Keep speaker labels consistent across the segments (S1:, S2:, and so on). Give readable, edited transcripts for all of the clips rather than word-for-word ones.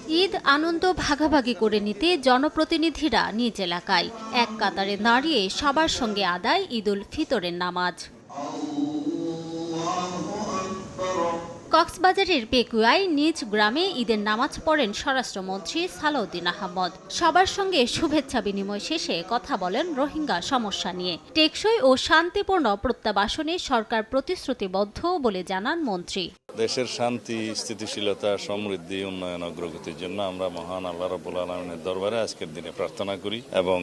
S1: ঈদ আনন্দ ভাগাভাগি করে নিতে জনপ্রতিনিধিরা নিজ এলাকায় এক কাতারে দাঁড়িয়ে সবার সঙ্গে আদায় ঈদুল ফিতরের নামাজ। কক্সবাজারের পেকুয়ায় নিজ গ্রামে ঈদের নামাজ পড়েন স্বরাষ্ট্রমন্ত্রী সালাউদ্দিন আহমদ। সবার সঙ্গে শুভেচ্ছা বিনিময় শেষে কথা বলেন রোহিঙ্গা সমস্যা নিয়ে। টেকসই ও শান্তিপূর্ণ প্রত্যাবাসনে সরকার প্রতিশ্রুতিবদ্ধ বলে জানান মন্ত্রী।
S2: দেশের শান্তি, স্থিতিশীলতা, সমৃদ্ধি, উন্নয়ন, অগ্রগতির জন্য আমরা মহান আল্লাহ রাব্বুল আলামিনের দরবারে আজকের দিনে প্রার্থনা করি এবং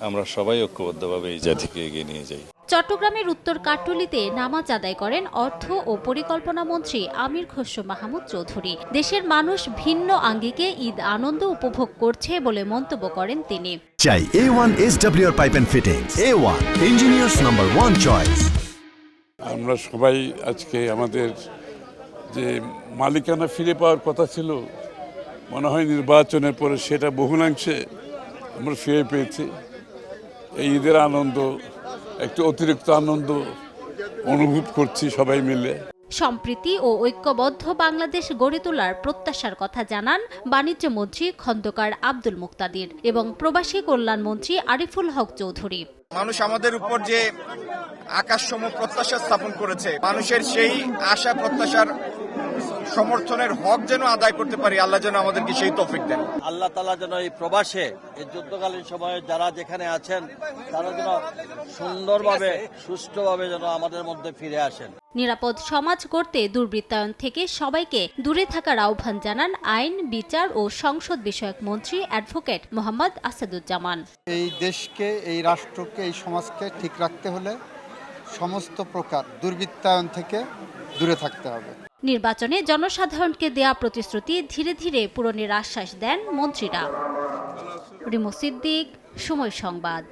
S2: আমরা সবাই ঐক্যবদ্ধভাবে এই জাতিকে এগিয়ে নিয়ে যাই।
S1: চট্টগ্রামের উত্তর কাট্টুলিতে নামাজ আদায় করেন অর্থ ও পরিকল্পনা মন্ত্রী আমির খসরু মাহমুদ চৌধুরী। দেশের মানুষ ভিন্ন আঙ্গিকে ঈদ আনন্দ উপভোগ করছে বলে মন্তব্য করেন তিনি।
S3: চাই A1 SWR pipe and fittings. A1 engineers number 1 choice.
S4: আমরা সবাই আজকে আমাদের যে মালিকানা ফিরে পাওয়ার কথা ছিল, মনে হয় নির্বাচনের পরে সেটা বহুলাংশে আমরা ফিরে পেয়েছি। এই ঈদের আনন্দ, একটু অতিরিক্ত আনন্দ অনুভব করছি সবাই মিলে।
S1: সম্প্রীতি ও ঐক্যবদ্ধ বাংলাদেশ গড়ে তোলার প্রত্যাশার কথা জানান বাণিজ্য মন্ত্রী খন্দকার আব্দুল মুক্তাদির এবং প্রবাসী কল্যাণ মন্ত্রী আরিফুল হক চৌধুরী।
S5: মানুষ আমাদের উপর যে আকাশসম প্রত্যাশা স্থাপন করেছে, মানুষের সেই আশা প্রত্যাশার সমর্থনের হক যেন আদায় করতে পারি, আল্লাহ যেন আমাদেরকে সেই তৌফিক দেন।
S6: আল্লাহ তাআলা যেন এই প্রবাসে, এই যুদ্ধকালীন সময়ে যারা যেখানে আছেন তারা যেন সুন্দরভাবে, সুষ্ঠুভাবে যেন আমাদের মধ্যে ফিরে আসেন।
S1: নিরাপদ সমাজ গড়তে দুর্বৃত্তায়ন থেকে সবাইকে দূরে থাকার আহ্বান জানান আইন, বিচার ও সংসদ বিষয়ক মন্ত্রী অ্যাডভোকেট মোহাম্মদ আসাদুজ্জামান।
S7: এই দেশকে, এই রাষ্ট্রকে, এই সমাজকে ঠিক রাখতে হলে সমস্ত প্রকার দুর্বৃত্তায়ন থেকে দূরে থাকতে হবে।
S1: নির্বাচনে জনসাধারণকে দেয়া প্রতিশ্রুতি ধীরে ধীরে পূরণের আশ্বাস দেন মন্ত্রীরা। রিমু সিদ্দিক, সময় সংবাদ।